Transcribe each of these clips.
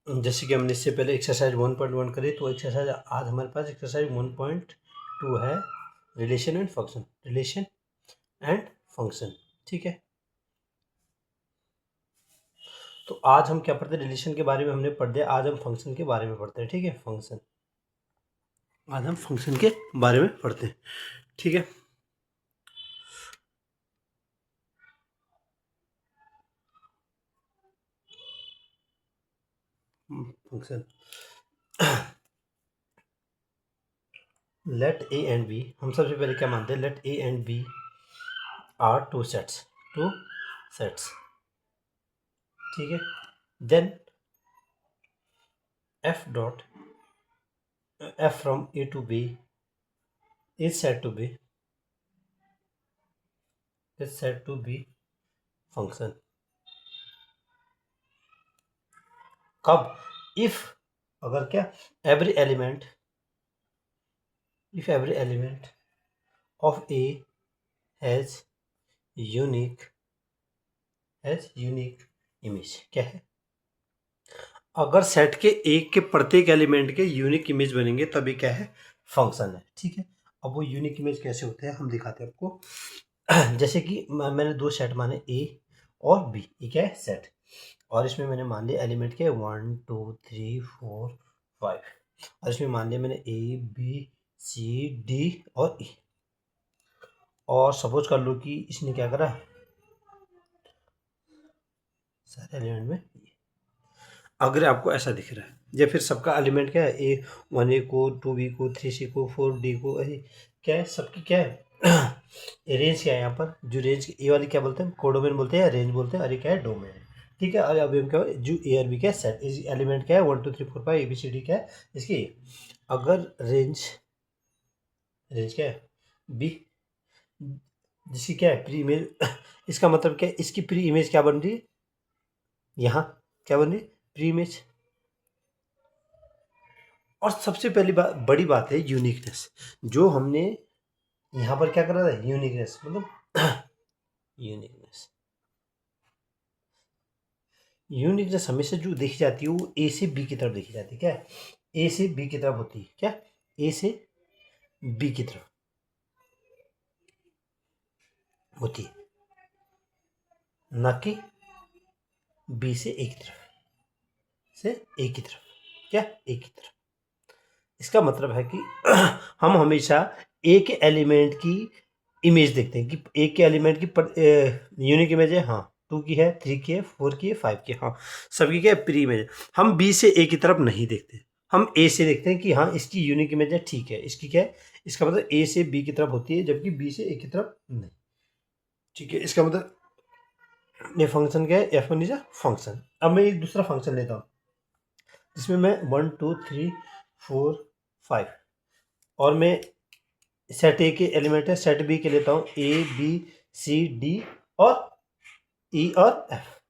जैसे कि हमने इससे पहले एक्सरसाइज 1.1 करी, तो एक्सरसाइज आज हमारे पास एक्सरसाइज 1.2 है, relation and function. Relation and function, ठीक है। तो आज हम क्या पढ़ते हैं, रिलेशन के बारे में हमने पढ़ दिया, आज हम फंक्शन के बारे में पढ़ते हैं, ठीक है। फंक्शन, आज हम फंक्शन के बारे में पढ़ते हैं, ठीक है। Function, let A and B, हम सबसे पहले क्या मानते हैं, let A and B are two sets, two sets, ठीक है। Then F dot F from A to B is said to be function। कब, if, अगर क्या, every element of A has unique image, क्या है, अगर सेट के एक के प्रत्येक एलिमेंट के यूनिक इमेज बनेंगे तभी क्या है, फंक्शन है, ठीक है। अब वो यूनिक इमेज कैसे होते हैं हम दिखाते हैं आपको। जैसे कि मैंने दो सेट माने ए और बी, ये क्या है, सेट, और इसमें मैंने मान लिया एलिमेंट के 1 2 3 4 5, और इसमें मान लिया मैंने ए बी सी डी और ई। और सपोज कर लो कि इसने क्या करा, सारे एलिमेंट में, अगर आपको ऐसा दिख रहा है, या फिर सबका एलिमेंट क्या है, ए 1 ए को, 2 बी को, 3 सी को, 4 डी को, ऐसे क्या है, सबकी क्या है रेंज क्या है, यहाँ पर जो रेंज ए वाली क्या बोलते हैं, कोडोमेन बोलते हैं या रेंज बोलते हैं, और ये क्या है, डोमेन है, ठीक है। और अभी हम क्या है, जो ए और बी क्या है, सेट, इस एलिमेंट क्या है 1 2 3 4 5 ए बी सी डी क्या है इसकी, अगर रेंज क्या है बी, जिसकी क्या है प्री इमेज, इसका मतलब क्या है, इसकी प्री इमेज क्या बन रही है, यहाँ क्या बन रही है, प्री इमेज। और सबसे पहली बात, बड़ी बात है यूनिकनेस, जो हमने यहाँ पर क्या करा था, यूनिकनेस मतलब यूनिकनेस हमेशा जो देखी जाती है वो ए से बी की तरफ देखी जाती है, क्या, ए से बी की तरफ होती है, क्या, ए से बी की तरफ होती है, ना कि बी से ए की तरफ, क्या, ए की तरफ। इसका मतलब है कि हम हमेशा ए के एलिमेंट की इमेज देखते हैं कि ए के एलिमेंट की यूनिक इमेज है, हाँ, 2 की है, 3 की है, 4 की है, 5 की है, हाँ, सबकी क्या है, प्री इमेज है। हम बी से ए की तरफ नहीं देखते, हम ए से देखते हैं कि हाँ इसकी यूनिक इमेज है, ठीक है, इसकी क्या है, इसका मतलब ए से बी की तरफ होती है, जबकि बी से ए की तरफ नहीं, ठीक है। इसका मतलब ये फंक्शन क्या है, F one is a function. अब मैं एक दूसरा फंक्शन लेता हूँ जिसमें मैं 1 2 3 4 5, और मैं सेट ए के एलिमेंट है, सेट बी के लेता हूँ ए बी सी डी और ई और एफ।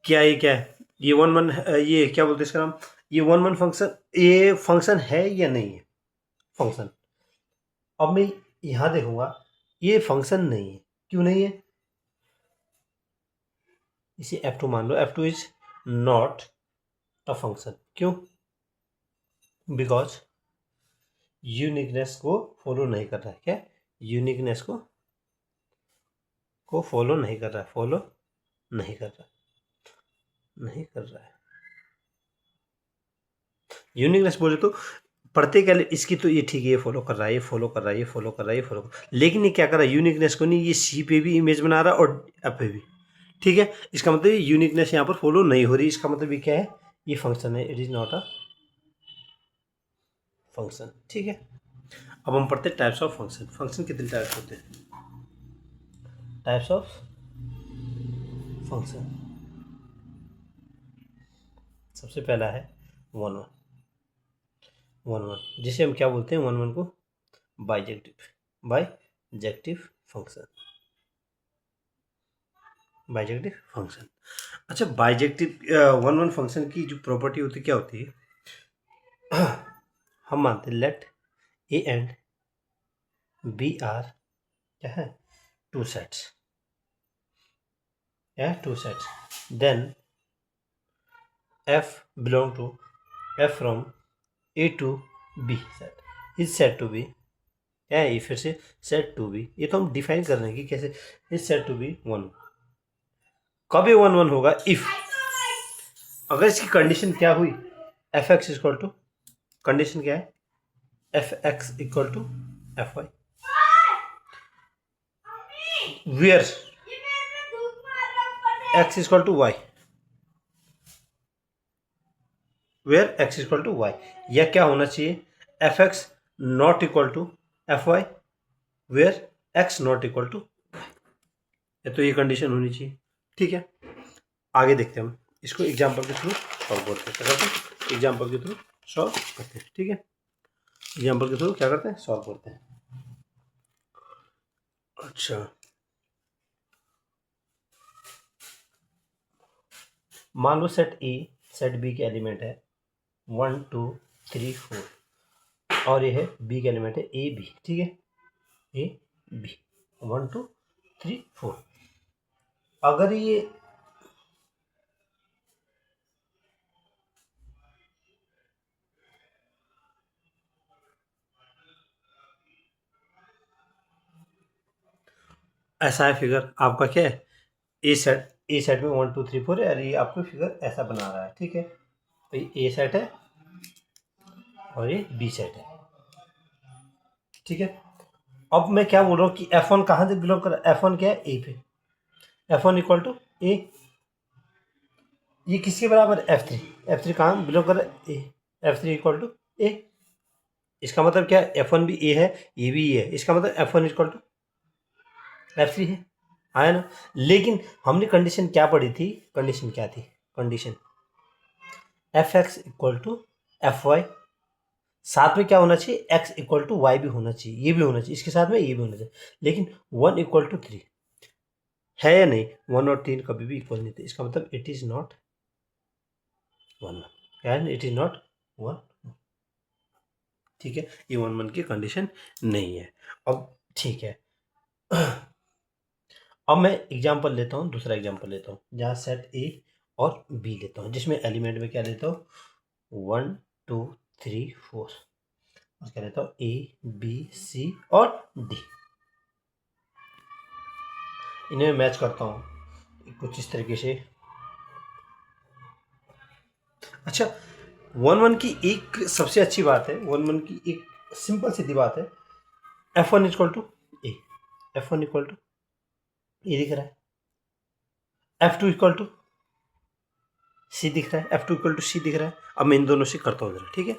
क्या ये क्या है, ये वन वन, ये क्या बोलते हैं इसका नाम, ये वन वन फंक्शन, ये फंक्शन है या नहीं है, फंक्शन। अब मैं यहाँ देखूंगा, ये फंक्शन नहीं है, क्यों नहीं है, इसे F2 मान लो, F2 is not a function, क्यों, बिकॉज यूनिकनेस को फॉलो नहीं कर रहा है, क्या, यूनिकनेस को फॉलो नहीं कर रहा है, फॉलो नहीं कर रहा है। यूनिकनेस बोले तो प्रत्येक इसकी तो ये ठीक है, ये फॉलो कर रहा है, ये फॉलो कर रहा है, ये फॉलो कर रहा है, ये फॉलो कर, लेकिन ये क्या कर रहा है, यूनिकनेस को नहीं, ये सी पे भी इमेज बना रहा है और एफ पे भी, ठीक है। इसका मतलब ये यूनिकनेस यहाँ पर फॉलो नहीं हो रही, इसका मतलब ये क्या है, ये फंक्शन है, it is not a function, ठीक है। अब हम पढ़ते हैं टाइप्स ऑफ फंक्शन। फंक्शन कितने टाइप्स होते हैं, टाइप्स ऑफ फंक्शन। सबसे पहला है वन वन, जिसे हम क्या बोलते हैं, वन को बाइजेक्टिव फंक्शन, बाइजेक्टिव फंक्शन। अच्छा, बाइजेक्टिव वन फंक्शन की जो प्रॉपर्टी होती है क्या होती है, हम मानते हैं let A and B are क्या है, two sets, yeah, two sets. Then f belong to f from a to b set is said to be, क्या है ये फिर से सेट टू बी, ये तो हम डिफाइन कर रहे हैं कि कैसे is said to be one. कब ये वन वन होगा? इफ अगर इसकी कंडीशन क्या हुई, F x equal to, condition क्या है, F x equal to F Y, where X equal to Y, where X equal to Y, या क्या होना चाहिए, F X not equal to F Y, where X not equal to Y, तो ये condition होनी चाहिए। ठीक है, आगे देखते हैं हम इसको एग्जाम्पल के थ्रू सॉल्व करते हैं, एग्जाम्पल के थ्रू सॉल्व करते हैं। ठीक है, एग्जाम्पल के थ्रू क्या करते हैं, सॉल्व करते हैं। अच्छा, मान लो सेट ए सेट बी के एलिमेंट है 1 2 3 4 और ये है बी के एलिमेंट है ए बी। ठीक है, ए बी 1 2 3 4, अगर ये ऐसा है फिगर आपका, क्या है, ए सेट में 1 2 3 4 है और ये आपको फिगर ऐसा बना रहा है। ठीक है, तो ये ए सेट है और ये बी सेट है। ठीक है, अब मैं क्या बोल रहा हूँ कि F1 कहाँ से बिलोंग कर रहा है, F1 क्या है, ए पे, F1 इक्वल टू ए, ये किसके बराबर है, F3 कहाँ बिलोंग कर रहा है, ए, F3 इक्वल टू ए, इसका मतलब क्या है, F1 भी ए है, ये भी ए है, इसका मतलब F1 इक्वल टू F3 है, आया ना। लेकिन हमने कंडीशन क्या पढ़ी थी, कंडीशन क्या थी, condition F x equal to F Y, साथ में क्या होना चाहिए, एक्स इक्वल टू वाई भी होना चाहिए, ये भी होना चाहिए, इसके साथ में ये भी होना चाहिए, लेकिन 1 इक्वल टू 3 है या नहीं, 1 और 3 कभी भी इक्वल नहीं थे, इसका मतलब इट इज नॉट 1 क्या है, इट इज नॉट 1। ठीक है, ये 1 1 की कंडीशन नहीं है। अब ठीक है, अब मैं एग्जांपल लेता हूँ, दूसरा एग्जांपल लेता हूँ जहाँ सेट ए और बी लेता हूँ, जिसमें एलिमेंट में क्या लेता हूँ, 1 2 3 4, और क्या लेता हूँ, ए बी सी और डी, इन्हें मैच करता हूँ कुछ इस तरीके से। अच्छा, 1 1 की एक सबसे अच्छी बात है, 1 1 की एक सिंपल सीधी बात है, F1 equal to A, F1 equal to A दिख रहा है, F2 इक्वल टू सी दिख रहा है, F2 इक्वल टू सी दिख रहा है। अब मैं इन दोनों से करता हूँ जरा, ठीक है,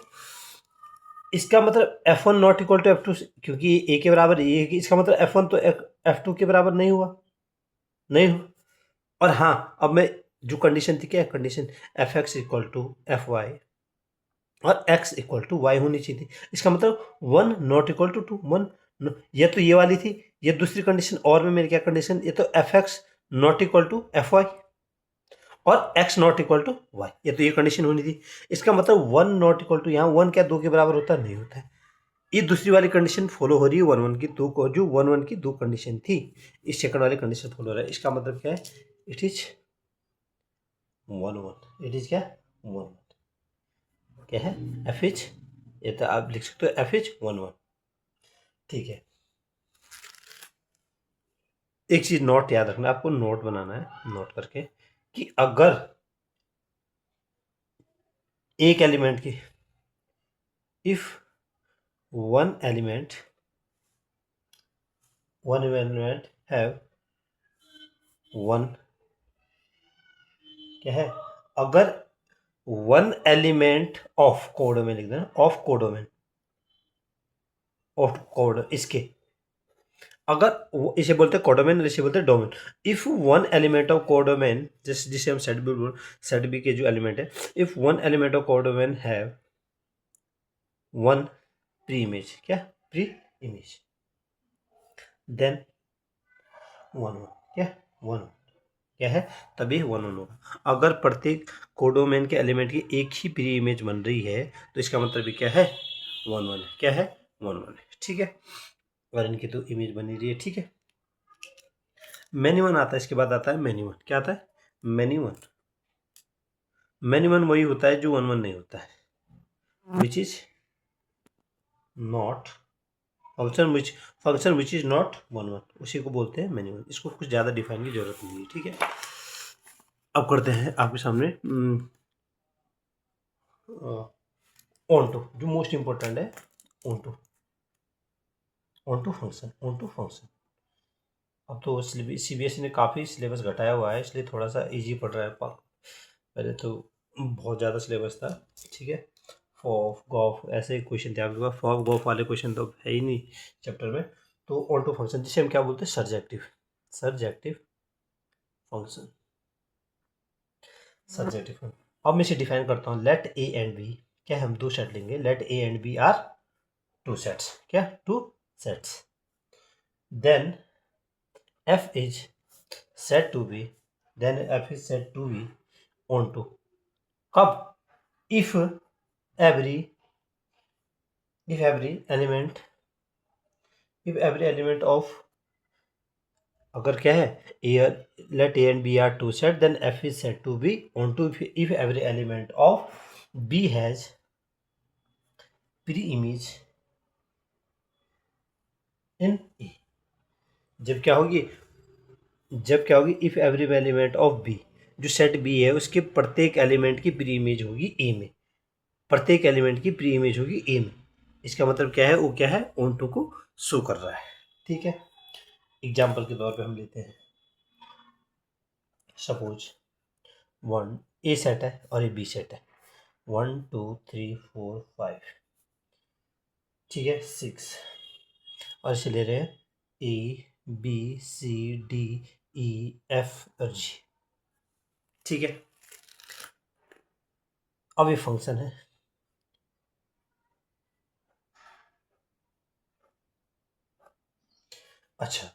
इसका मतलब F1 not equal to F2, क्योंकि ए के बराबर ये है, कि इसका मतलब F1 तो F2 के बराबर नहीं हुआ, नहीं हुआ। और हाँ, अब मैं जो कंडीशन थी, क्या condition, F x equal to F Y और x इक्वल टू वाई होनी चाहिए थी, इसका मतलब 1 नॉट इक्वल टू 2 1, ये तो ये वाली थी, ये दूसरी कंडीशन, और में मेरी क्या कंडीशन, ये तो F X not equal to F Y और x not equal to Y, ये तो ये कंडीशन होनी थी। इसका मतलब 1 नॉट इक्वल टू, यहाँ 1 क्या 2 के बराबर होता है, नहीं होता है। ये दूसरी वाली कंडीशन फॉलो हो रही है 1 1 की, दो को जो 1 1 की दो कंडीशन थी, इस सेकंड वाली कंडीशन फॉलो हो रहा है। इसका मतलब क्या है, इट इज 1 1, इट इज क्या 1 क्या है, एफ इच, ये तो आप लिख सकते हो एफ इच 1 1। ठीक है, एक चीज नोट याद रखना, आपको नोट बनाना है, नोट करके, कि अगर एक एलिमेंट की, if one element have one, क्या है, अगर वन एलिमेंट ऑफ कोडोमेन, लिख देना ऑफ कोडोमेन, ऑफ कोड इसके, अगर इसे बोलते हैं कोडोमेन, इसे बोलते हैं domain. If one element of codomain, जिसे हम सेट बी के जो एलिमेंट है, if one element of codomain have one pre image, क्या प्री इमेज, देन 1 1, क्या 1 1, क्या है, तभी 1 1 होगा। अगर प्रत्येक कोडोमेन के एलिमेंट की एक ही प्री इमेज बन रही है, तो इसका मतलब क्या है, 1 1 है, क्या है 1 1 है। ठीक है, और इनकी तो इमेज बनी रही है। ठीक है, मैनी वन आता है, इसके बाद आता है मैनी वन। क्या आता है? Many one. मैनी वन वही होता है जो वन वन नहीं होता है, which is not function which is not one one, उसी को बोलते हैं मैनी वन। इसको कुछ ज़्यादा डिफाइन की जरूरत नहीं है, ठीक है। अब करते हैं आपके सामने ऑन टू, जो मोस्ट इंपॉर्टेंट है। Onto function. अब तो CBSE ने काफ़ी सिलेबस घटाया हुआ है, इसलिए थोड़ा सा इजी पड़ रहा है। पहले तो बहुत ज़्यादा सिलेबस था, ठीक है। फॉफ गॉफ ऐसे क्वेश्चन थे आपके पास, फॉफ गॉफ वाले क्वेश्चन तो है ही नहीं चैप्टर में। तो ऑन टू फंक्शन, जिसे हम क्या बोलते हैं? Surjective function. अब मैं इसे डिफाइन करता हूँ। लेट ए एंड बी, क्या हम दो सेट लेंगे, let A and B are two sets, क्या? Two sets. Then f is said to be, then f is said to be onto कब? if every element of, अगर क्या है, let a and b are two set, then f is said to be onto if every element of b has pre-image in a। जब क्या होगी if every element of B, जो set B है उसके प्रत्येक एलिमेंट की pre image होगी ए में, प्रत्येक एलिमेंट की प्री इमेज होगी ए में। इसका मतलब क्या है? वो क्या है? ऑन टू को शो कर रहा है, ठीक है। एग्जाम्पल के तौर पे हम लेते हैं, सपोज 1 ए सेट है और ए बी सेट है, 1 2 3 4 5, ठीक है, 6, और इसे ले रहे हैं A B C D E F और जी, ठीक है। अब ये फंक्शन है, अच्छा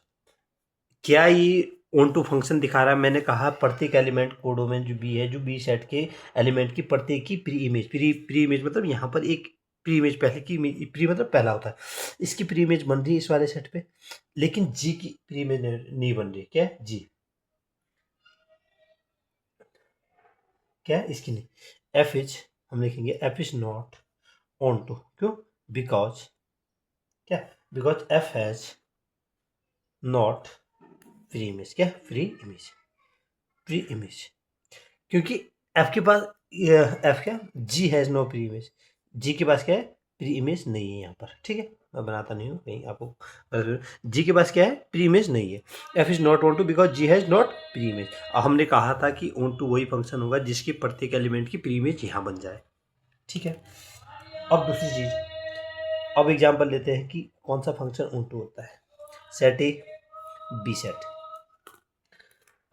क्या ये ऑन टू फंक्शन दिखा रहा है? मैंने कहा प्रत्येक एलिमेंट कोडोमेन जो बी है, जो बी सेट के एलिमेंट की प्रत्येक की प्री इमेज मतलब यहाँ पर एक प्री इमेज, पहले की प्री मतलब पहला होता है, इसकी प्री इमेज बन रही है इस वाले सेट पे, लेकिन जी की प्री इमेज नहीं बन रही। क्या? जी क्या? इसकी नहीं। एफ इज, हम लिखेंगे f is not onto, क्यों? बिकॉज क्या? Because f has not preimage, क्या? फ्री इमेज, क्योंकि एफ के पास एफ क्या? G has no pre image, g के पास क्या है? प्री इमेज नहीं है यहाँ पर, ठीक है। मैं बनाता नहीं हूँ कहीं आपको, जी के पास क्या है? प्री इमेज नहीं है। F is not onto because g has not pre image. हमने कहा था कि ऑन टू वही फंक्शन होगा जिसकी प्रत्येक एलिमेंट की प्री इमेज यहाँ बन जाए, ठीक है। अब दूसरी चीज, अब एग्जाम्पल लेते हैं कि कौन सा फंक्शन ऑन टू होता है। सेट ए बी सेट,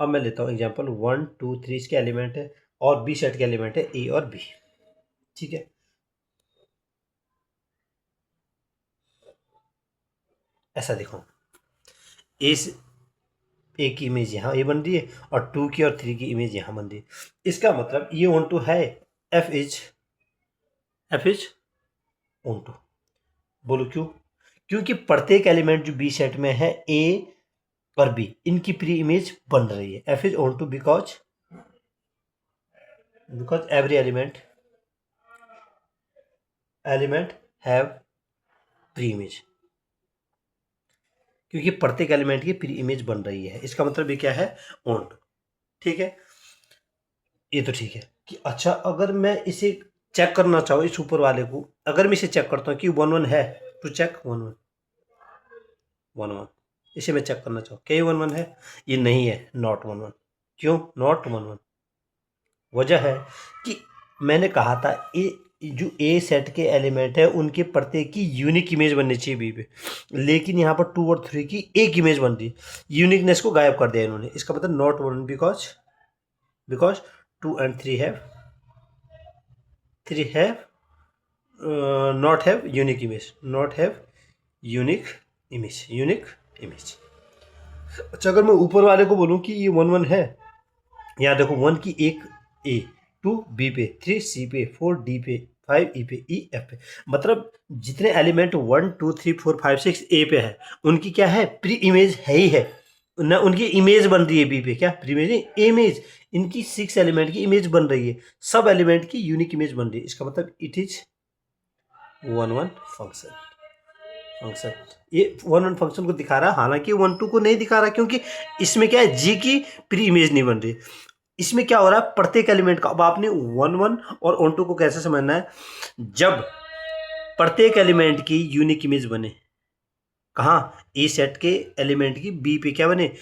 अब मैं लेता हूँ एग्जाम्पल 1 2 3 इसके एलिमेंट है और बी सेट के एलिमेंट है ए और बी, ठीक है। ऐसा देखो, ए की इमेज यहाँ ए बन रही है और 2 की और 3 की इमेज यहाँ बन रही है। इसका मतलब ये ऑन टू है, एफ इज ऑन टू। बोलो क्यों? क्योंकि प्रत्येक एलिमेंट जो बी सेट में है ए और बी, इनकी प्री इमेज बन रही है। F is onto because every element have pre image, क्योंकि प्रत्येक एलिमेंट की प्री इमेज बन रही है। इसका मतलब ये क्या है? ऑन टू, ठीक है। ये तो ठीक है कि अच्छा, अगर मैं इसे चेक करना चाहूँ इस ऊपर वाले को, अगर मैं इसे चेक करता हूँ कि 1 1 है, तो चेक 1 1, इसे मैं चेक करना चाहूँ क्या ये 1 1 है? ये नहीं है, नॉट 1 1। क्यों नॉट 1 1? वजह है कि मैंने कहा था जो ए सेट के एलिमेंट है उनके प्रत्येक की यूनिक इमेज बननी चाहिए बी पे, लेकिन यहाँ पर 2 और 3 की एक इमेज बन रही है, यूनिकनेस को गायब कर दिया इन्होंने। इसका मतलब not 1 because 2 and 3 have not have unique image। अच्छा, अगर मैं ऊपर वाले को बोलूं कि ये 1 1 है, यहाँ देखो 1 की एक ए, 2 बी पे, 3 सी पे, 4 डी पे, 5 ई पे, ई एफ पे, मतलब जितने एलिमेंट 1 2 3 4 5 6 ए पे है उनकी क्या है? प्री इमेज है ही है। ना उनकी इमेज बन रही है बी पे, क्या प्री इमेज नहीं, इमेज, इनकी 6 एलिमेंट की इमेज बन रही है, सब एलिमेंट की यूनिक इमेज बन रही है। इसका मतलब it is one one function. Function ये वन वन फंक्शन को दिखा रहा है, हालांकि वन टू को नहीं दिखा रहा, क्योंकि इसमें क्या है, जी की प्री इमेज नहीं बन रही। इसमें क्या हो रहा है, प्रत्येक एलिमेंट का, अब आपने वन वन और ऑन टू को कैसे समझना है, जब प्रत्येक एलिमेंट की यूनिक इमेज बने, कहाँ, ए सेट के एलिमेंट की बी पे क्या बने,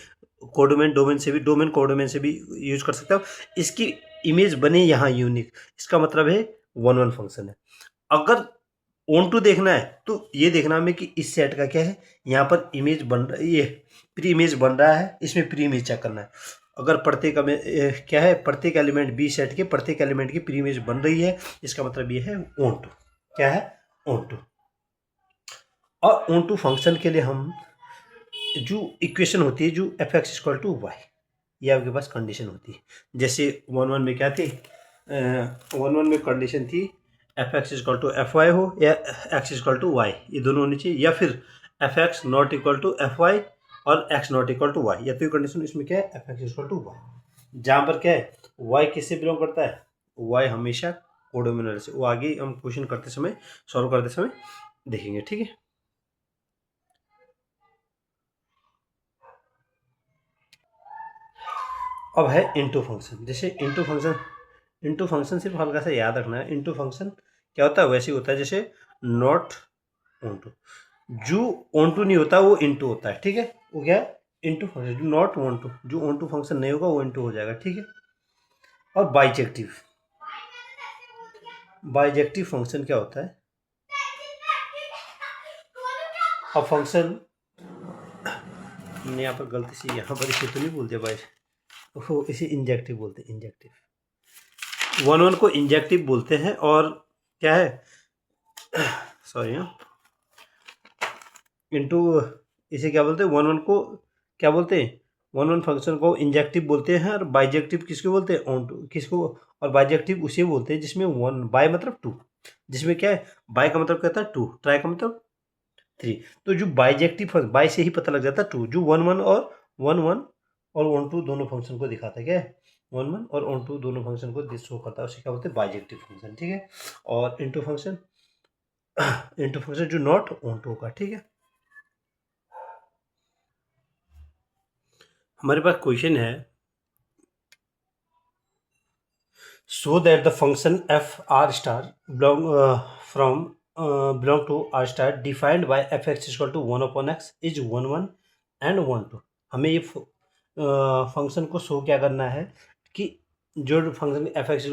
कोडोमेन, डोमेन से भी, डोमेन कोडोमेन से भी यूज कर सकते हो, इसकी इमेज बने यहाँ यूनिक, इसका मतलब है वन वन फंक्शन है। अगर ऑन टू देखना है तो ये देखना हमें कि इस सेट का क्या है, यहाँ पर इमेज बन रहा है, ये प्री इमेज बन रहा है, इसमें प्री इमेज चेक करना है। अगर प्रत्येक में क्या है, प्रत्येक एलिमेंट बी सेट के प्रत्येक एलिमेंट की प्री इमेज बन रही है, इसका मतलब ये है ऑन टू, क्या है, ऑन टू। और ऑन टू फंक्शन के लिए हम जो इक्वेशन होती है, जो f x equal to Y, ये आपके पास कंडीशन होती है। जैसे वन वन में क्या थी, वन वन में कंडीशन थी f x equal to F y हो या एक्स इक्वल टू वाई, ये दोनों होनी चाहिए, या फिर F X not equal to F Y और X not equal to Y, या तो ये कंडीशन इसमें क्या है, F x equal to Y, जहाँ पर क्या है, वाई किससे बिलोंग करता है, वाई हमेशा कोडोमिनल से, वो आगे हम क्वेश्चन करते समय, सॉल्व करते समय देखेंगे, ठीक है। अब है इनटू फंक्शन। जैसे इनटू फंक्शन सिर्फ हल्का सा याद रखना है, इनटू फंक्शन क्या होता है, वैसे ही होता है जैसे नॉट ऑन टू, जो ऑन टू नहीं होता वो इनटू होता है, ठीक है, वो क्या है, इनटू फंक्शन, जो नॉट ऑन टू, जो ऑन टू फंक्शन नहीं होगा वो इनटू हो जाएगा, ठीक है। और बाइजेक्टिव फंक्शन क्या होता है, अब फंक्शन, हमने यहाँ पर गलती से यहाँ पर इसे तो नहीं बोलते भाई, वो इसे इंजेक्टिव बोलते हैं, इंजेक्टिव, वन वन को इंजेक्टिव बोलते हैं, और क्या है, सॉरी इनटू, इसे क्या बोलते हैं, वन वन को क्या बोलते हैं, वन वन फंक्शन को इंजेक्टिव बोलते हैं, और बाइजेक्टिव किसको बोलते हैं, ऑन टू किसको, और बाइजेक्टिव उसे बोलते हैं जिसमें वन, बाय मतलब टू, जिसमें क्या है, बाय का मतलब कहता है टू, ट्राई का मतलब थ्री, तो जो बाइजेक्टिव, बाय से ही पता लग जाता है टू, जो वन वन और वन वन और वन टू दोनों फंक्शन को दिखाता है, क्या है, वन वन और वन टू दोनों फंक्शन को शो करता है, उसे क्या बोलते हैं, बाइजेक्टिव फंक्शन, ठीक है। और इनटू फंक्शन जो नॉट ऑन टू का, ठीक है। हमारे पास क्वेश्चन है, so that the function f r star belong to r star defined by fx equal to 1 upon x is 1 1 and 1 2। हमें ये फंक्शन को शो क्या करना है कि जो फंक्शन एफ एक्स इज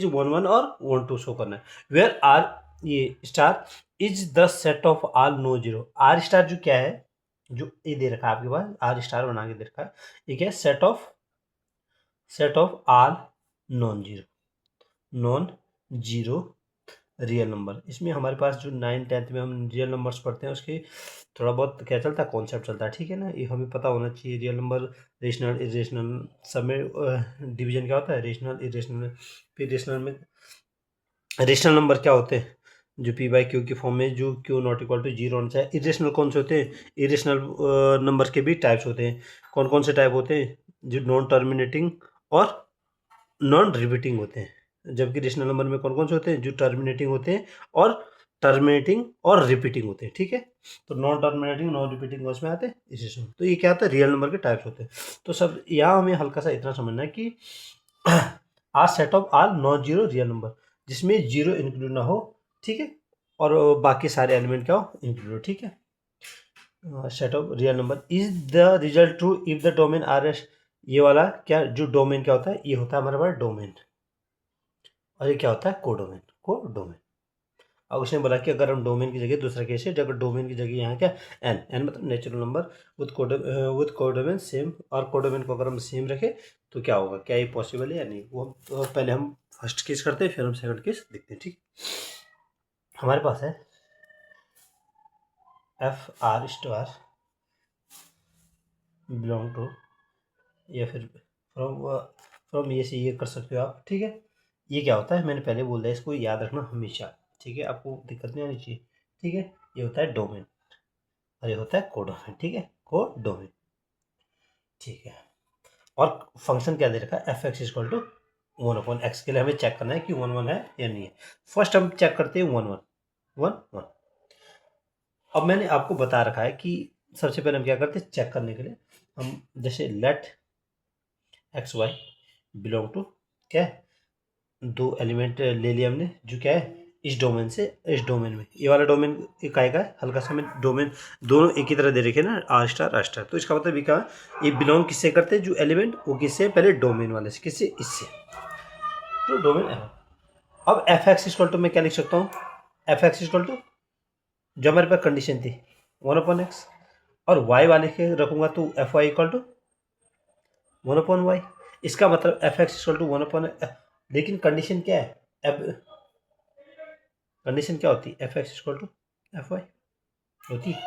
1 1 और 1 2 शो करना है, वेयर आर, ये star is the set of all no zero, R star जो क्या है, जो ये दे रखा है आपके पास, आर स्टार बना के दे रखा है, ये क्या है, set of all non zero, non zero real number. इसमें हमारे पास जो 9th-10th में हम रियल नंबर्स पढ़ते हैं, उसके थोड़ा बहुत क्या चलता है, कॉन्सेप्ट चलता है, ठीक है ना, ये हमें पता होना चाहिए, रियल नंबर, रेशनल, इरेशनल, सब में डिवीजन क्या होता है, रेशनल, इरेशनल, फिर रेशनल नंबर क्या होते हैं, जो पी बाई क्यू की फॉर्म में, जो q not equal to zero होना चाहिए। इरेशनल कौन से होते हैं, इरेशनल नंबर के भी टाइप्स होते हैं, कौन कौन से टाइप होते हैं, जो नॉन टर्मिनेटिंग और नॉन रिपीटिंग होते हैं, जबकि रेशनल नंबर में कौन कौन से होते हैं, जो टर्मिनेटिंग होते हैं और टर्मिनेटिंग और रिपीटिंग होते हैं, ठीक है। तो नॉन टर्मिनेटिंग, नॉन रिपीटिंग उसमें आते हैं इसी, तो ये क्या होता है, रियल नंबर के टाइप्स होते हैं। तो सब यहाँ हमें हल्का सा इतना समझना है कि R set of R non zero real number, जिसमें जीरो इंक्लूड ना हो, ठीक है, और बाकी सारे एलिमेंट क्या हो, इंक्लूड हो, ठीक है। Set of real number is the result true if the domain R S, ये वाला क्या, जो डोमेन क्या होता है, ये होता है हमारे पास डोमेन, और ये क्या होता है, कोडोमेन। अब उसने बोला कि अगर हम डोमेन की जगह दूसरा केस है, अगर डोमेन की जगह यहाँ क्या, एन मतलब natural number with codomain same, और कोडोमेन को अगर हम सेम रखें तो क्या होगा, क्या ये पॉसिबल है या नहीं, वो तो पहले हम फर्स्ट केस करते हैं, फिर हम सेकंड केस देखते हैं, ठीक। हमारे पास है f R star belong to, या फिर फ्रॉम ये से ये कर सकते हो आप, ठीक है। ये क्या होता है, मैंने पहले बोल दिया, इसको याद रखना हमेशा, ठीक है, आपको दिक्कत नहीं आनी चाहिए, ठीक है। ये होता है डोमेन और ये होता है कोडोमेन, ठीक है, कोडोमेन। ठीक है। और फंक्शन क्या दे रखा है, F x equal to 1/x। के लिए हमें चेक करना है कि 1 1 है या नहीं है। फर्स्ट हम चेक करते हैं 1 1 1 1। अब मैंने आपको बता रखा है कि सबसे पहले हम क्या करते हैं, चेक करने के लिए हम जैसे let x y belong to क्या है, दो एलिमेंट ले लिया हमने जो क्या है इस डोमेन से इस डोमेन में, ये वाला डोमेन एक आएगा हल्का सा, हमें डोमेन दोनों एक ही तरह दे रखे ना, आर स्टार। तो इसका मतलब ये क्या है, ये बिलोंग किससे करते हैं, जो एलिमेंट वो किससे, पहले डोमेन वाले से, किससे, इससे, तो डोमेन। अब एफ एक्स इक्वल टू मैं क्या लिख सकता हूँ, एफ एक्स इक्वल टू जो हमारे पास कंडीशन थी 1/x, और y वाले के रखूंगा तो F Y equal to 1/y। इसका मतलब एफ एक्स इक्वल टू 1, लेकिन कंडीशन क्या है, अब कंडीशन क्या होती है, F x equal to F y होती है।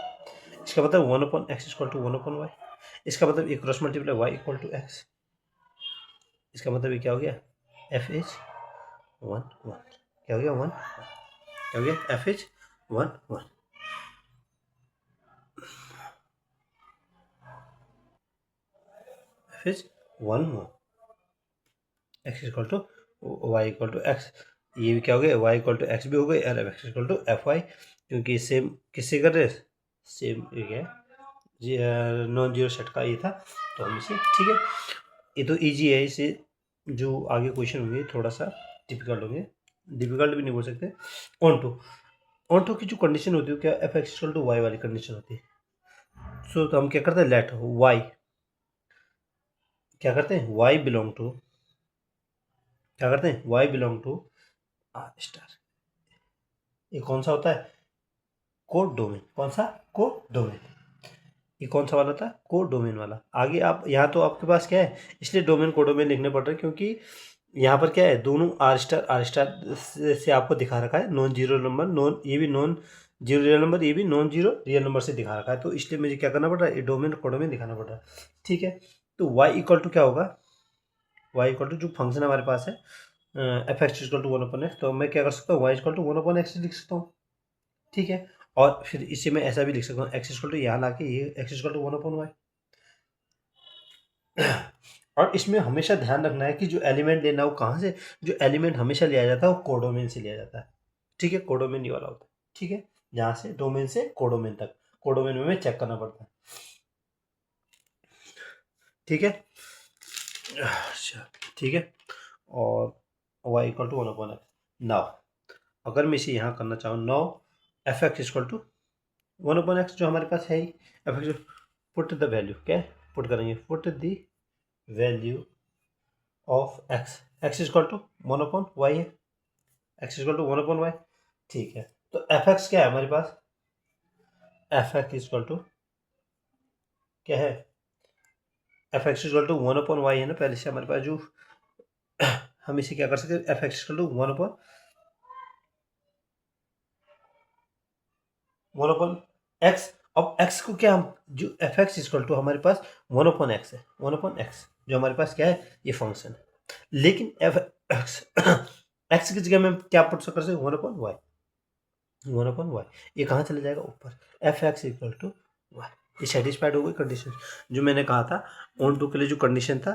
इसका मतलब 1/x इक्वल टू 1/y। इसका मतलब एक cross multiply y equal to x। इसका मतलब ये क्या हो गया, एफ इज 1 1, क्या हो गया 1, क्या हो गया, f is 1 1। F is 1 1, x equal to y equal to x, ये भी क्या हो गया, वाई इक्वल टू एक्स भी हो गई, और f x equal to F y, क्योंकि सेम किससे कर रहे, सेम ये क्या है, नॉन जीरो सेट का ये था, तो हम इसे, ठीक है, ये तो इजी है। इसे जो आगे क्वेश्चन होंगे थोड़ा सा डिफिकल्ट होंगे, डिफिकल्ट भी नहीं बोल सकते। ऑन टू की जो कंडीशन होती है क्या, f x equal to y वाली कंडीशन होती है। सो तो हम क्या करते हैं, लेट वाई, क्या करते हैं, वाई बिलोंग टू, क्या करते हैं, y belong to R star. ये कौन सा होता है, कोड डोमेन, कौन सा, कोड डोमेन। ये कौन सा वाला था, कोड डोमेन वाला। आगे आप यहाँ तो आपके पास क्या है, इसलिए डोमेन को डोमेन लिखने पड़ रहे हैं, क्योंकि यहाँ पर क्या है, दोनों आर स्टार से आपको दिखा रखा है, नॉन जीरो नंबर, नॉन, ये भी नॉन जीरो रियल नंबर, ये भी नॉन जीरो रियल नंबर से दिखा रखा है, तो इसलिए मुझे क्या करना पड़ रहा है, ये डोमेन को डोमेन दिखाना पड़ रहा है। ठीक है, तो y इक्वल टू क्या होगा, y इक्वल टू जो फंक्शन हमारे पास है F x equal to 1/x, तो मैं क्या कर सकता हूँ, y इक्वल टू 1/x लिख सकता हूँ। ठीक है, और फिर इसे मैं ऐसा भी लिख सकता हूँ, एक्स इक्वल टू यहाँ ला के ये एक्स इक्वल टू 1/y। और इसमें हमेशा ध्यान रखना है कि जो एलिमेंट लेना है वो कहाँ से, जो एलिमेंट हमेशा लिया जाता है वो कोडोमेन से लिया जाता है। ठीक है, कोडोमेन ये वाला होता है। ठीक है, यहाँ से डोमेन से कोडोमेन तक, कोडोमेन में हमें चेक करना पड़ता है। ठीक है, अच्छा, ठीक है, और y equal to 1/x। Now अगर मैं इसे यहाँ करना चाहूँ, now F x equal to 1/x जो हमारे पास है ही, F X, put the value, क्या पुट करेंगे, put the value of X, X equal to 1/y है, एक्स इक्वल टू 1/y। ठीक है, तो एफ एक्स क्या है हमारे पास, एफ एक्स इक्वल टू क्या है, F x equal to 1/y है ना, पहले से हमारे पास जो हम इसे क्या कर सकते हैं, F x equal to 1/x। अब x को क्या, हम जो एफ एक्स इक्वल टू हमारे पास 1/x है, 1/x जो हमारे पास क्या है, ये फंक्शन है, लेकिन एफ एक्स एक्स की जगह में क्या पुट कर सकते, 1/y, 1/y, ये कहाँ चले जाएगा, ऊपर, f x equal to Y. ये सेटिस्फाइड हो गई कंडीशन, जो मैंने कहा था ऑन टू के लिए जो कंडीशन था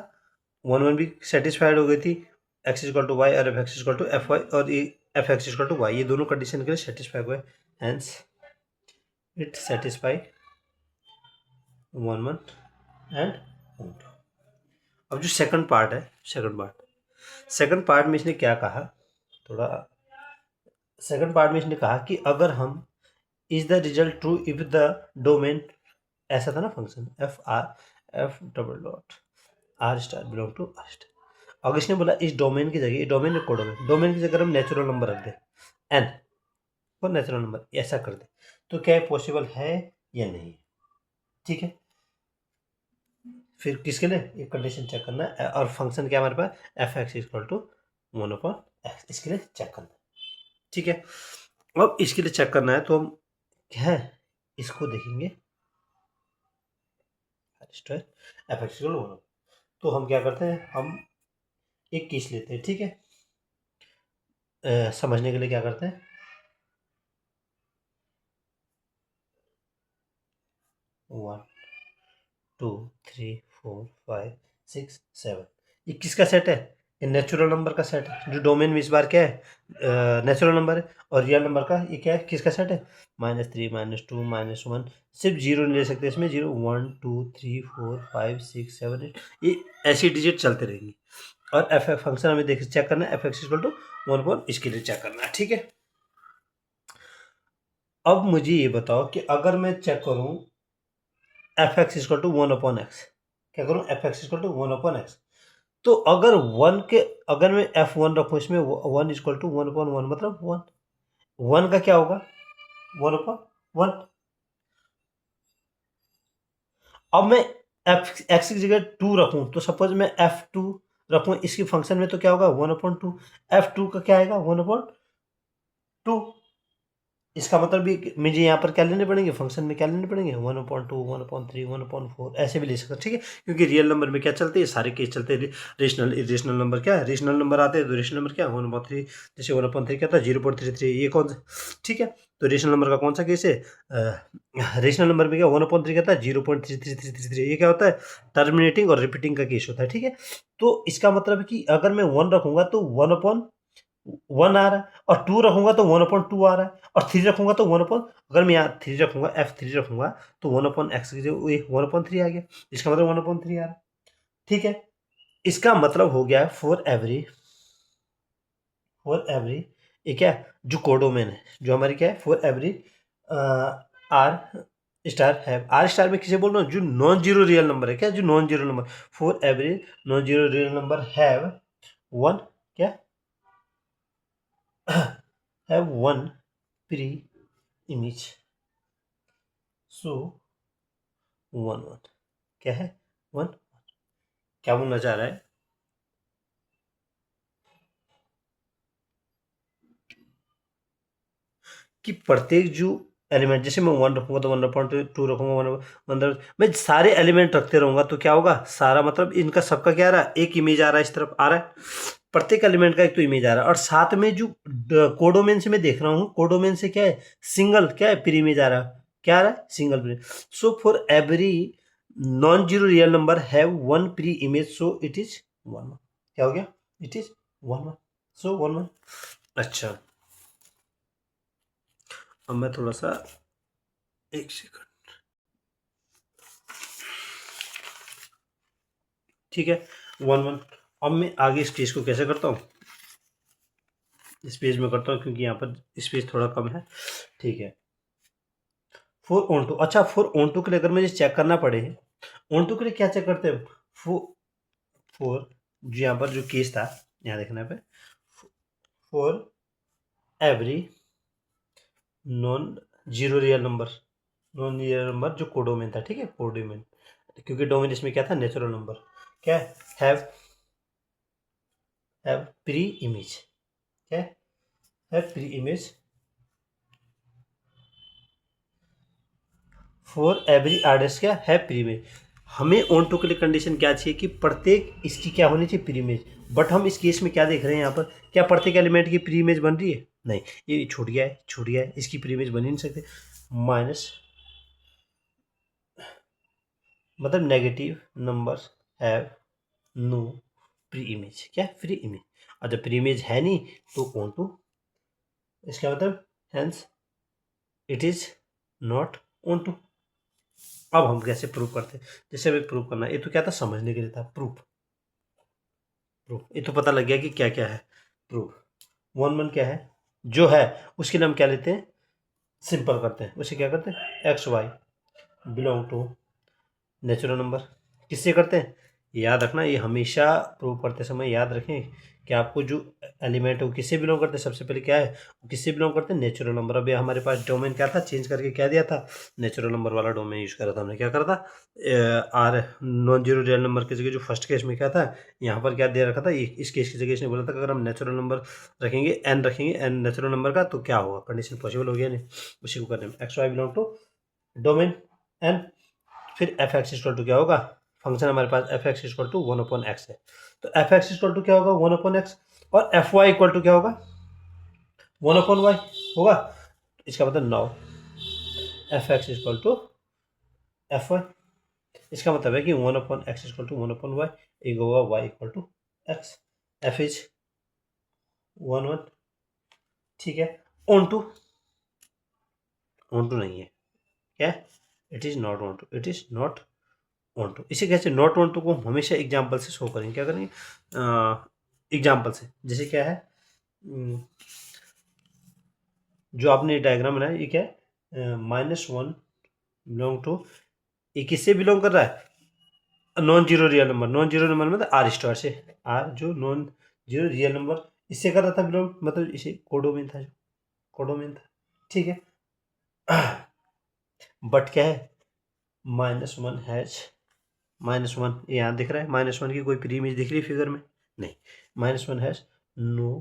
1 1 भी सेटिस्फाइड हो गई थी, एक्स इक्वल टू वाई और f x equal to F Y, और ये f x equal to Y, ये दोनों कंडीशन के लिए सेटिस्फाई हुए, हेंस इट सेटिस्फाई 1 1 एंड 2। अब जो सेकंड पार्ट में इसने क्या कहा, थोड़ा सेकंड पार्ट में इसने कहा कि अगर हम is the result true if the domain, ऐसा था ना function f double dot R star belong to R star. अगर इसने बोला इस डोमेन की जगह, डोमेन या कोडोमेन, डोमेन की जगह हम नेचुरल नंबर रख दें एन, और नेचुरल नंबर ऐसा कर दे, तो क्या पॉसिबल है या नहीं। ठीक है, फिर किसके लिए, एक कंडीशन चेक करना है, और फंक्शन क्या हमारे पास, F x equal to 1/x, इसके लिए चेक करना है। ठीक है, अब इसके लिए चेक करना है तो हम क्या है, इसको देखेंगे, एफ एक्स इक्वल 1, तो हम क्या करते हैं, हम एक केस लेते हैं। ठीक है, समझने के लिए क्या करते हैं, 1 2 3 4 5 6 7। ये किसका सेट है? ये नेचुरल नंबर का सेट है। जो डोमेन में इस बार क्या है, नेचुरल नंबर है। और रियल नंबर का ये क्या है, किसका सेट है? -3 -2 -1। सिर्फ जीरो नहीं ले सकते इसमें, 0 1 2 3 4 5 6 7 8। ये ऐसी डिजिट चलते रहेंगी। और एफ फंक्शन हमें देख चेक करना है, एफ एक्स इक्वल टू 1 इसके लिए चेक करना है, ठीक है। अब मुझे ये बताओ कि अगर मैं चेक करूं F x equal to 1/x, क्या करूं, F x equal to 1/x, तो अगर अगर मैं f1 रखूं इसमें, 1 इक्वल टू 1/1 मतलब 1, 1 का क्या होगा, 1/1। अब मैं एफ एक्स की जगह 2 रखूं, तो सपोज मैं f2 रखूं इसकी फंक्शन में, तो क्या होगा 1/2। f2 का क्या आएगा 1/2। इसका मतलब भी मुझे यहाँ पर क्या लेने पड़ेंगे, फंक्शन में क्या लेने पड़ेंगे, 1/2 1/3 1/4 ऐसे भी ले सकते, ठीक है। क्योंकि रियल नंबर में क्या चलते हैं, सारे केस चलते हैं। रेशनल इरेशनल नंबर क्या है, रेशनल नंबर आते हैं तो रेशनल नंबर क्या है 1/3। जैसे 1/3 क्या था 0.33, ये कौन सा, ठीक है। तो रेशनल नंबर का कौन सा केस है, रेशनल नंबर में क्या 1/3 क्या था 0.33333, ये क्या होता है, टर्मिनेटिंग और रिपीटिंग का केस होता है, ठीक है। तो इसका मतलब है कि अगर मैं 1 रखूंगा तो 1/1 आ रहा है, और 2 रखूंगा तो 1/2 आ रहा है, और 3 रखूंगा तो अगर मैं यहाँ 3 रखूंगा, f3 रखूंगा, तो 1/x की जगह 1/3 आ गया। इसका मतलब 1/3 आ रहा है, ठीक है। इसका मतलब हो गया फॉर एवरी ये क्या है, जो कोडोमेन है, जो हमारी क्या है, फॉर एवरी आर स्टार है, आर स्टार में किसे बोल रहा हूँ, जो नॉन जीरो रियल नंबर है, क्या, जो non zero number, for every non zero real number have one, क्या, हैव वन प्री इमेज, सो 1/1 क्या है, 1। क्या बोलना चाह रहा है कि प्रत्येक जो एलिमेंट, जैसे मैं 1 रखूंगा तो 1/2 रखूंगा, 1 मैं सारे एलिमेंट रखते रहूंगा, तो क्या होगा, सारा मतलब इनका सबका क्या आ रहा है, एक इमेज आ रहा है, इस तरफ आ रहा है, प्रत्येक एलिमेंट का एक तो इमेज आ रहा है। और साथ में जो कोडोमेन से मैं देख रहा हूँ, कोडोमेन से क्या है, सिंगल क्या है, प्री इमेज आ रहा है, क्या आ रहा है, single pre. So for every non zero real number have one pre image, so it is 1। क्या हो गया, इट इज 1, सो 1। अच्छा, अब मैं थोड़ा सा, एक सेकंड, ठीक है, 1/1। अब मैं आगे इस पेज को कैसे करता हूँ, इस पेज में करता हूँ क्योंकि यहाँ पर स्पेस थोड़ा कम है, ठीक है। 4/2, अच्छा 4/2 के लिए अगर मुझे चेक करना पड़े, 4/2 के लिए क्या चेक करते हैं, 4 जो यहाँ पर जो केस था, यहाँ देखना पे, for every non zero real number, non real number जो कोडोमेन था, ठीक है, कोडोमेन, क्योंकि डोमेन इसमें क्या था, नेचुरल नंबर, क्या हैव प्री इमेज, क्या है, pre image for every artist, क्या है, प्री इमेज। हमें ऑन टू के लिए कंडीशन क्या चाहिए कि प्रत्येक इसकी क्या होनी चाहिए, प्री इमेज। बट हम इस केस में क्या देख रहे हैं यहाँ पर, क्या प्रत्येक एलिमेंट की प्री इमेज बन रही है, नहीं, ये छूट गया है, इसकी प्री इमेज बन ही नहीं सकते। माइनस मतलब negative numbers have no pre image, क्या प्री इमेज। और जब प्री इमेज है नहीं तो ऑन टू, इसका मतलब hence it is not onto. अब हम कैसे प्रूव करते हैं, जैसे अभी प्रूव करना, ये तो क्या था, समझने के लिए था, प्रूफ, ये तो पता लग गया कि क्या क्या है। प्रूफ 1/1 क्या है, जो है उसके नाम क्या लेते हैं, सिंपल करते हैं, उसे क्या करते हैं, XY belong to natural number. किससे करते हैं, याद रखना, ये हमेशा प्रूव करते समय याद रखें कि आपको जो एलिमेंट है वो किससे बिलोंग करते हैं, सबसे पहले क्या है, वो किससे बिलोंग करते हैं, नेचुरल नंबर। अभी हमारे पास डोमेन क्या था, चेंज करके क्या दिया था, नेचुरल नंबर वाला डोमेन यूज करा था हमने, क्या करा था, R non zero real number की जगह जो फर्स्ट केस में क्या था, यहाँ पर क्या दे रखा था, इस केस की जगह इसने बोला था कि अगर हम नेचुरल नंबर रखेंगे, एन नेचुरल नंबर का, तो क्या होगा, कंडीशन पॉसिबल हो गया नहीं, उसी को करने में, XY belong to domain N. फिर एफ एक्स इक्वल टू क्या होगा, फंक्शन हमारे पास F x equal to 1/x है, तो एफ एक्स इक्वल टू क्या होगा 1/x, और एफ वाई इक्वल टू क्या होगा 1/y होगा। इसका मतलब now F x equal to F y, इसका मतलब है कि 1/x इक्वल टू 1/y, एक होगा y equal to x. F is 1 1, ठीक है। ऑन टू नहीं है क्या, it is not onto, it is not onto. इसे कैसे नॉट ऑन टू को हम हमेशा एग्जाम्पल से शो करेंगे, क्या करेंगे एग्जाम्पल से। जैसे क्या है, जो आपने डायग्राम बनाया ये क्या है, -1 बिलोंग टू, ये किससे बिलोंग कर रहा है, non zero real number. Non zero number मतलब आर स्टार से, आर जो नॉन जीरो रियल नंबर इससे कर रहा था बिलोंग, मतलब इसे कोडोमेन था, जो कोडोमेन था, ठीक है। बट क्या है, -1 हैज, -1 यहाँ दिख रहा है, -1 की कोई प्री इमेज दिख रही है फिगर में, नहीं। -1 has no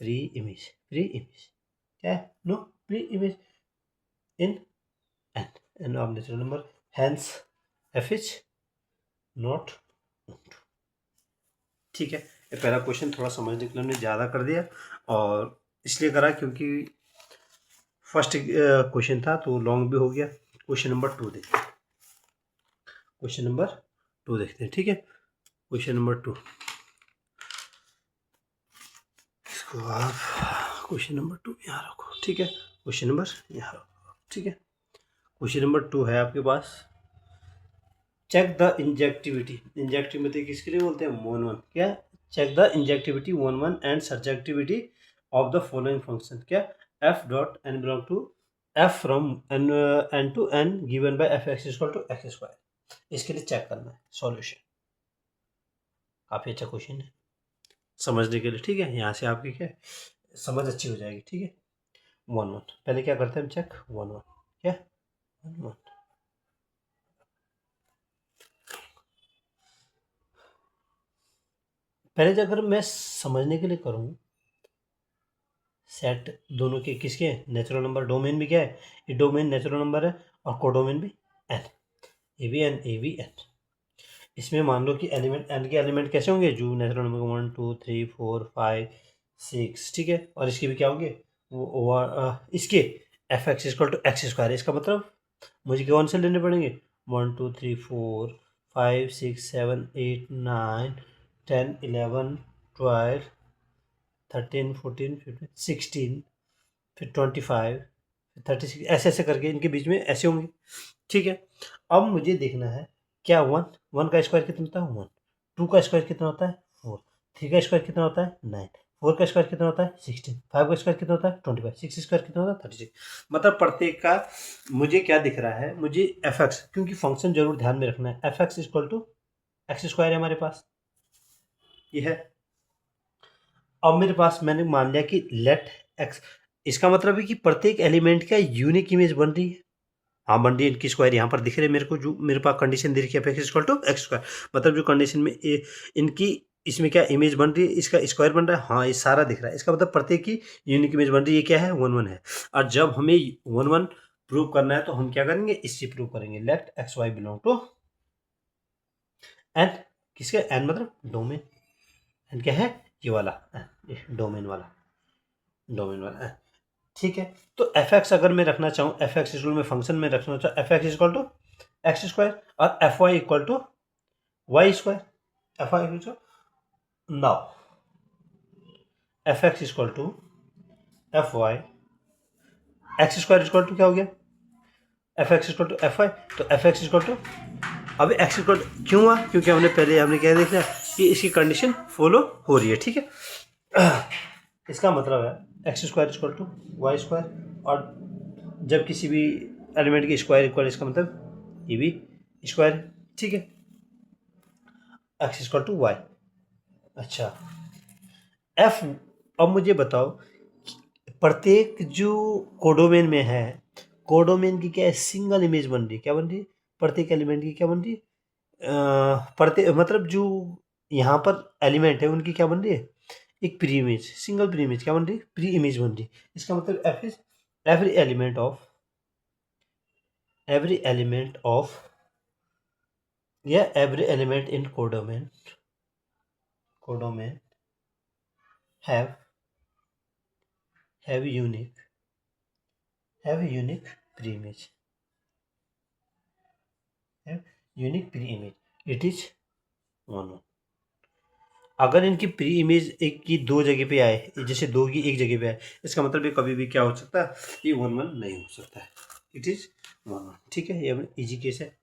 pre image, pre image क्या है, no pre image in N of natural number, hence f is not, ठीक है। ये पहला क्वेश्चन थोड़ा समझने के लिए हमने ज़्यादा कर दिया, और इसलिए करा क्योंकि फर्स्ट क्वेश्चन था तो लॉन्ग भी हो गया। क्वेश्चन नंबर 2 देखते हैं, क्वेश्चन नंबर 2 देखते हैं, ठीक है। क्वेश्चन नंबर 2, इसको आप क्वेश्चन नंबर 2 यहाँ रखो, ठीक है। क्वेश्चन नंबर यहाँ रखो, ठीक है। क्वेश्चन नंबर 2 है आपके पास, चेक द इंजेक्टिविटी। इंजेक्टिविटी किसके लिए बोलते हैं, 1 1, क्या, check the injectivity 1 1 and subjectivity of the following function, क्या, f dot n belong to f from n to n given by f(x = x²). इसके लिए चेक करना है सॉल्यूशन। काफी अच्छा क्वेश्चन है समझने के लिए, ठीक है। यहाँ से आपकी क्या समझ अच्छी हो जाएगी, ठीक है। 1 1 पहले क्या करते हैं हम, चेक 1 1, क्या 1 1, पहले अगर मैं समझने के लिए करूँ, सेट दोनों के किसके, नेचुरल नंबर, डोमेन भी क्या है, ये डोमेन नेचुरल नंबर है और कोडोमेन भी N, a b N, a b N. इसमें मान लो कि एलिमेंट, एन के एलिमेंट कैसे होंगे, जो नेचुरल नंबर 1 2 3 4 5 6, ठीक है। और इसके भी क्या होंगे, इसके f(x = x²। इसका मतलब मुझे कौन से लेने पड़ेंगे, 1 2 3 4 5 6 7 8 9 10 11 12 13 14 15 16, फिर 25, 36, ऐसे ऐसे करके इनके बीच में ऐसे होंगे, ठीक है। अब मुझे देखना है क्या, 1 का स्क्वायर कितना होता है 1, 2 का स्क्वायर कितना होता है 4, 3 का स्क्वायर कितना होता है 9, 4 का स्क्वायर कितना होता है 16, 5 का स्क्वायर कितना होता है 25, 6 स्क्वायर कितना होता है 36। मतलब प्रत्येक का मुझे क्या दिख रहा है, मुझे f(x), क्योंकि फंक्शन जरूर ध्यान में रखना है, f(x = x² है हमारे पास, ये है। अब मेरे पास मैंने मान लिया कि लेट x, इसका मतलब है कि प्रत्येक एलिमेंट का यूनिक इमेज बन रही है, हाँ बन रही है। इनकी स्क्वायर यहाँ पर दिख रहे हैं मेरे को, जो मेरे पास कंडीशन दे रखी है f(x = x²), मतलब जो कंडीशन में इनकी इसमें क्या इमेज बन रही है, इसका स्क्वायर बन रहा है, हाँ ये सारा दिख रहा है। इसका मतलब प्रत्येक की यूनिक इमेज बन रही है, ये क्या है 1 1 है। और जब हमें 1 1 प्रूव करना है तो हम क्या करेंगे, इससे प्रूव करेंगे, let x y belong to N, किसके, एन मतलब डोमेन, एन क्या है, ये वाला डोमेन वाला, डोमेन वाला, ठीक है। तो f(x) अगर मैं रखना चाहूँ, f(x) में फंक्शन में रखना चाहूँ, f(x = x², और fy = y², fy now f(x = fy), x² क्या हो गया, f(x = fy), तो f(x = अब x क्यों हुआ, क्योंकि हमने क्या देख लिया कि इसकी कंडीशन फॉलो हो रही है, ठीक है। इसका मतलब है x² = y², और जब किसी भी एलिमेंट की स्क्वायर इक्वल, इसका मतलब ये भी स्क्वायर, ठीक है। x = y, अच्छा f। अब मुझे बताओ, प्रत्येक जो कोडोमेन में है, कोडोमेन की क्या है, सिंगल इमेज बन रही है, क्या बन रही है, प्रत्येक एलिमेंट की क्या बन रही है, प्रत्येक मतलब जो यहाँ पर एलिमेंट है उनकी क्या बन रही है, एक pre image, single pre image क्या बन रही है, प्री इमेज बन रही है। इसका मतलब f is every element of या every element in codomain have have unique preimage, unique preimage it is 1 1। अगर इनकी प्री इमेज एक की 2 जगह पे आए, जैसे 2 की 1 जगह पे आए, इसका मतलब ये कभी भी क्या हो सकता है, ये 1 1 नहीं हो सकता है, इट इज 1 1। ठीक है, ये अपना इजी केस है।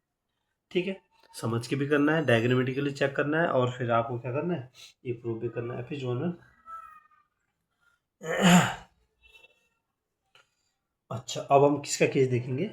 ठीक है, समझ के भी करना है, डायग्रामेटिकली चेक करना है, और फिर आपको क्या करना है, ये प्रूव भी करना है। फिर 1 1। अच्छा, अब हम किसका केस देखेंगे,